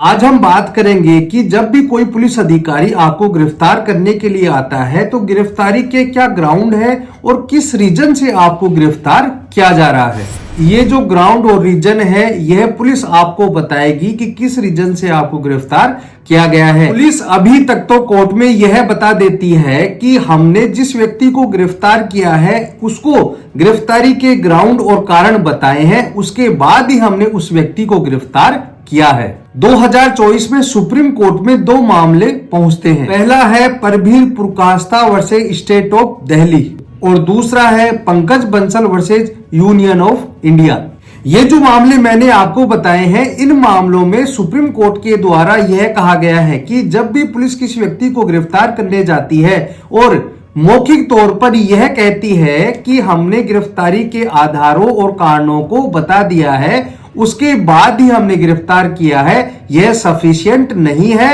आज हम बात करेंगे कि जब भी कोई पुलिस अधिकारी आपको गिरफ्तार करने के लिए आता है तो गिरफ्तारी के क्या ग्राउंड है और किस रीजन से आपको गिरफ्तार किया जा रहा है। ये जो ग्राउंड और रीजन है यह पुलिस आपको बताएगी कि किस रीजन से आपको गिरफ्तार किया गया है। पुलिस अभी तक तो कोर्ट में यह बता देती है कि हमने जिस व्यक्ति को गिरफ्तार किया है उसको गिरफ्तारी के ग्राउंड और कारण बताए हैं, उसके बाद ही हमने उस व्यक्ति को गिरफ्तार किया है। 2024 में सुप्रीम कोर्ट में दो मामले पहुंचते हैं। पहला है परभीर पुरकास्ता वर्सेस स्टेट ऑफ दिल्ली और दूसरा है Pankaj Bansal versus union of India. ये जो मामले मैंने आपको बताए हैं, इन मामलों में सुप्रीम कोर्ट के द्वारा यह कहा गया है कि जब भी पुलिस किसी व्यक्ति को गिरफ्तार करने जाती है और मौखिक तौर पर यह कहती है कि हमने गिरफ्तारी के आधारों और कारणों को बता दिया है, उसके बाद ही हमने गिरफ्तार किया है, यह सफिशिएंट नहीं है।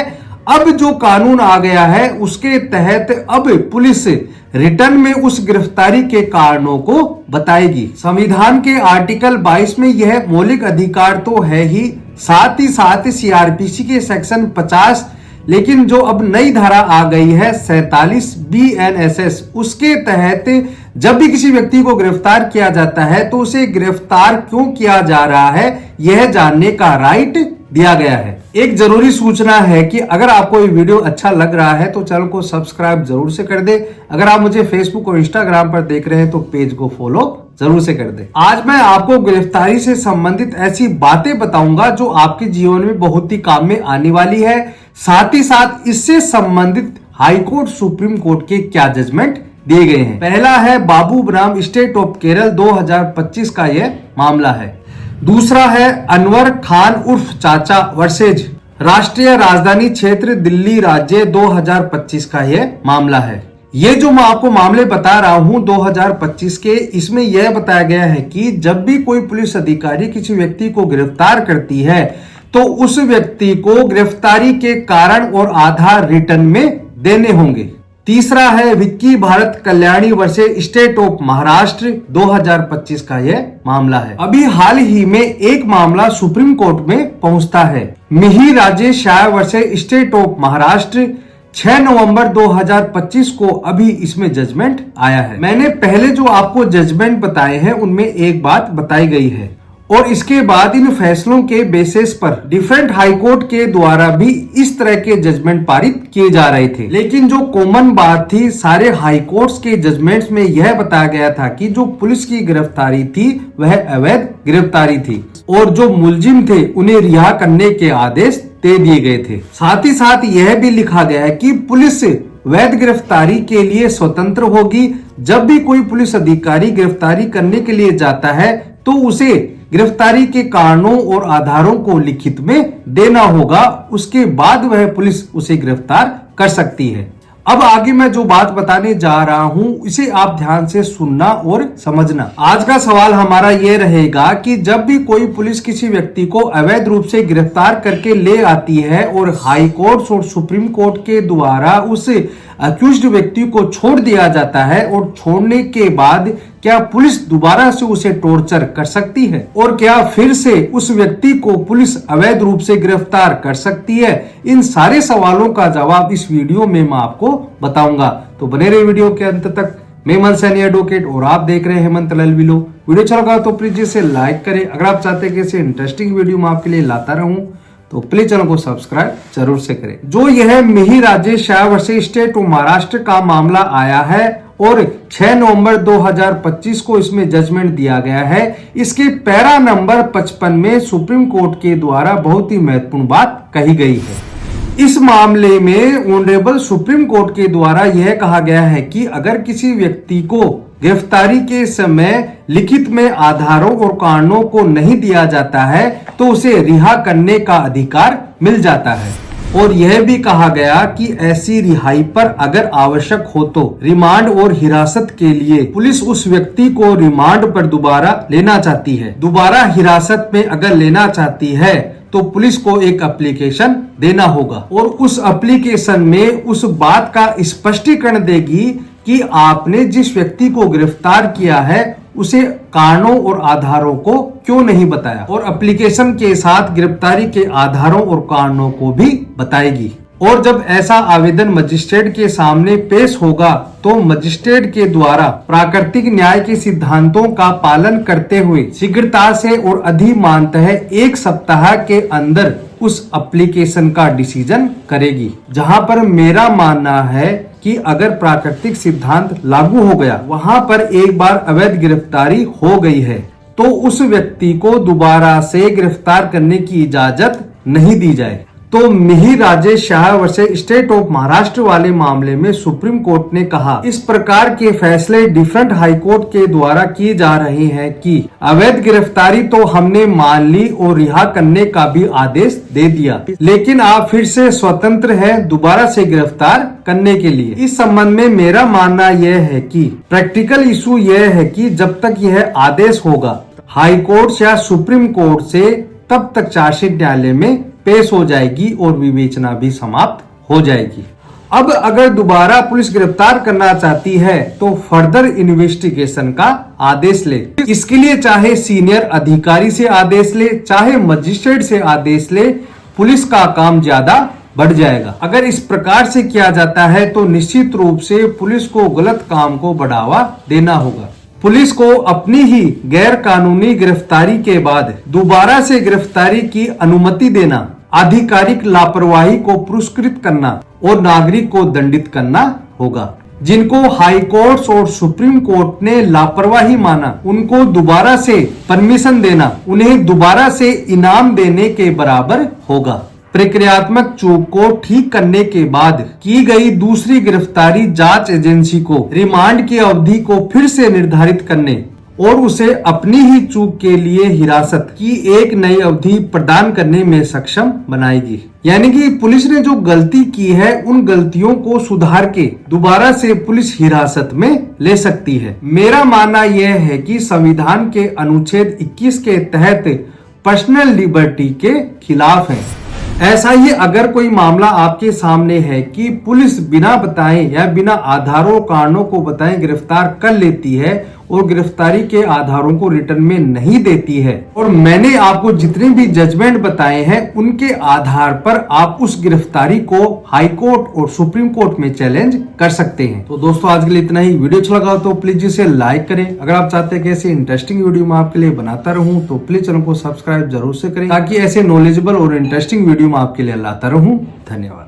अब जो कानून आ गया है उसके तहत अब पुलिस रिटर्न में उस गिरफ्तारी के कारणों को बताएगी। संविधान के आर्टिकल 22 में यह मौलिक अधिकार तो है ही, साथ ही साथ सीआरपीसी के सेक्शन 50, लेकिन जो अब नई धारा आ गई है 47 BNSS, उसके तहत जब भी किसी व्यक्ति को गिरफ्तार किया जाता है तो उसे गिरफ्तार क्यों किया जा रहा है यह जानने का राइट दिया गया है। एक जरूरी सूचना है कि अगर आपको ये वीडियो अच्छा लग रहा है तो चैनल को सब्सक्राइब जरूर से कर दे। अगर आप मुझे फेसबुक और इंस्टाग्राम पर देख रहे हैं तो पेज को फॉलो जरूर से कर दे। आज मैं आपको गिरफ्तारी से संबंधित ऐसी बातें बताऊंगा जो आपके जीवन में बहुत ही काम में आने वाली है। साथ ही साथ इससे संबंधित हाई कोर्ट, सुप्रीम कोर्ट के क्या जजमेंट दिए गए हैं। पहला है बाबू बनाम स्टेट ऑफ केरल 2025 का यह मामला है। दूसरा है अनवर खान उर्फ चाचा वर्सेज राष्ट्रीय राजधानी क्षेत्र दिल्ली राज्य 2025 का यह मामला है। ये जो मैं आपको मामले बता रहा हूं 2025 के, इसमें यह बताया गया है कि जब भी कोई पुलिस अधिकारी किसी व्यक्ति को गिरफ्तार करती है तो उस व्यक्ति को गिरफ्तारी के कारण और आधार रिटर्न में देने होंगे। तीसरा है Vicky Bharat Kalyani versus state of Maharashtra 2025 का यह मामला है। अभी हाल ही में एक मामला सुप्रीम कोर्ट में पहुंचता है, Mihir Rajesh Shah versus state of Maharashtra 6 नवंबर 2025 को अभी इसमें जजमेंट आया है। मैंने पहले जो आपको जजमेंट बताए हैं उनमें एक बात बताई गई है और इसके बाद इन फैसलों के बेसिस पर डिफरेंट हाई कोर्ट के द्वारा भी इस तरह के जजमेंट पारित किए जा रहे थे। लेकिन जो कॉमन बात थी सारे हाई कोर्ट्स के जजमेंट्स में यह बताया गया था कि जो पुलिस की गिरफ्तारी थी वह अवैध गिरफ्तारी थी और जो मुलजिम थे उन्हें रिहा करने के आदेश दे दिए गए थे। साथ ही साथ यह भी लिखा गया है कि पुलिस वैध गिरफ्तारी के लिए स्वतंत्र होगी। जब भी कोई पुलिस अधिकारी गिरफ्तारी करने के लिए जाता है तो उसे गिरफ्तारी के कारणों और आधारों को लिखित में देना होगा, उसके बाद वह पुलिस उसे गिरफ्तार कर सकती है। अब आगे मैं जो बात बताने जा रहा हूं इसे आप ध्यान से सुनना और समझना। आज का सवाल हमारा ये रहेगा कि जब भी कोई पुलिस किसी व्यक्ति को अवैध रूप से गिरफ्तार करके ले आती है और हाई कोर्ट और सुप्रीम कोर्ट के द्वारा उस अक्यूज्ड व्यक्ति को छोड़ दिया जाता है और छोड़ने के बाद क्या पुलिस दोबारा से उसे टॉर्चर कर सकती है और क्या फिर से उस व्यक्ति को पुलिस अवैध रूप से गिरफ्तार कर सकती है? इन सारे सवालों का जवाब इस वीडियो में मैं आपको बताऊंगा, तो बने रहे वीडियो के अंत तक। मैं हेमंत सैनी एडवोकेट और आप देख रहे हैं हेमंत ललविलो। वीडियो अच्छा लगा तो प्लीज इसे लाइक करें। अगर आप चाहते हैं कि ऐसे इंटरेस्टिंग वीडियो मैं आपके लिए लाता रहूं तो प्लीज चैनल को सब्सक्राइब जरूर से करें। जो यह Mihir Rajesh Shah versus state of Maharashtra का मामला आया है और 6 नवंबर 2025 को इसमें जजमेंट दिया गया है, इसके पैरा नंबर 55 में सुप्रीम कोर्ट के द्वारा बहुत ही महत्वपूर्ण बात कही गई है। इस मामले में ऑनरेबल सुप्रीम कोर्ट के द्वारा यह कहा गया है कि अगर किसी व्यक्ति को गिरफ्तारी के समय लिखित में आधारों और कारणों को नहीं दिया जाता है तो उसे रिहा करने का अधिकार मिल जाता है। और यह भी कहा गया कि ऐसी रिहाई पर अगर आवश्यक हो तो रिमांड और हिरासत के लिए पुलिस उस व्यक्ति को रिमांड पर दोबारा लेना चाहती है। दोबारा हिरासत में अगर लेना चाहती है तो पुलिस को एक एप्लीकेशन देना होगा और उस एप्लीकेशन में उस बात का स्पष्टीकरण देगी कि आपने जिस व्यक्ति को गिरफ्तार किया है उसे कारणों और आधारों को क्यों नहीं बताया, और एप्लीकेशन के साथ गिरफ्तारी के आधारों और कारणों को भी बताएगी। और जब ऐसा आवेदन मजिस्ट्रेट के सामने पेश होगा तो मजिस्ट्रेट के द्वारा प्राकृतिक न्याय के सिद्धांतों का पालन करते हुए शीघ्रता से और अधिमानतः 1 सप्ताह के अंदर उस एप्लीकेशन का डिसीजन करेगी। जहां पर मेरा मानना है कि अगर प्राकृतिक सिद्धांत लागू हो गया, वहां पर एक बार अवैध गिरफ्तारी हो गई है, तो उस व्यक्ति को दोबारा से गिरफ्तार करने की इजाजत नहीं दी जाए। तो Mihir Rajesh Shah versus state of Maharashtra वाले मामले में सुप्रीम कोर्ट ने कहा, इस प्रकार के फैसले डिफरेंट हाई कोर्ट के द्वारा किए जा रहे हैं कि अवैध गिरफ्तारी तो हमने मान ली और रिहा करने का भी आदेश दे दिया, लेकिन आप फिर से स्वतंत्र हैं दोबारा से गिरफ्तार करने के लिए। इस संबंध में मेरा मानना यह है कि प्रैक्टिकल इशू यह है कि जब तक यह आदेश होगा हाई कोर्ट या सुप्रीम कोर्ट से, तब तक चार्जशीट न्यायालय में पेश हो जाएगी और विवेचना भी समाप्त हो जाएगी। अब अगर दोबारा पुलिस गिरफ्तार करना चाहती है तो फर्दर इन्वेस्टिगेशन का आदेश ले। इसके लिए चाहे सीनियर अधिकारी से आदेश ले, चाहे मजिस्ट्रेट से आदेश ले, पुलिस का काम ज्यादा बढ़ जाएगा। अगर इस प्रकार से किया जाता है तो निश्चित रूप से पुलिस को गलत काम को बढ़ावा देना होगा। पुलिस को अपनी ही गैर कानूनी गिरफ्तारी के बाद दोबारा से गिरफ्तारी की अनुमति देना, आधिकारिक लापरवाही को पुरस्कृत करना और नागरिक को दंडित करना होगा। जिनको हाई कोर्ट और सुप्रीम कोर्ट ने लापरवाही माना, उनको दोबारा से परमिशन देना उन्हें दोबारा से इनाम देने के बराबर होगा। प्रक्रियात्मक चूक को ठीक करने के बाद की गई दूसरी गिरफ्तारी जांच एजेंसी को रिमांड की अवधि को फिर से निर्धारित करने और उसे अपनी ही चूक के लिए हिरासत की एक नई अवधि प्रदान करने में सक्षम बनाएगी। यानी कि पुलिस ने जो गलती की है उन गलतियों को सुधार के दोबारा से पुलिस हिरासत में ले सकती है। मेरा मानना यह है कि संविधान के अनुच्छेद 21 के तहत पर्सनल लिबर्टी के खिलाफ है। ऐसा ही अगर कोई मामला आपके सामने है कि पुलिस बिना बताए या बिना आधारों कारणों को बताए गिरफ्तार कर लेती है और गिरफ्तारी के आधारों को रिटर्न में नहीं देती है, और मैंने आपको जितने भी जजमेंट बताए हैं उनके आधार पर आप उस गिरफ्तारी को हाई कोर्ट और सुप्रीम कोर्ट में चैलेंज कर सकते हैं। तो दोस्तों आज के लिए इतना ही। वीडियो अच्छा लगा तो प्लीज इसे लाइक करें। अगर आप चाहते हैं कि ऐसे इंटरेस्टिंग वीडियो मैं आपके लिए बनाता रहूं तो प्लीज चैनल को सब्सक्राइब जरूर से करें, ताकि ऐसे नॉलेजेबल और इंटरेस्टिंग वीडियो मैं आपके लिए लाता रहूं। धन्यवाद।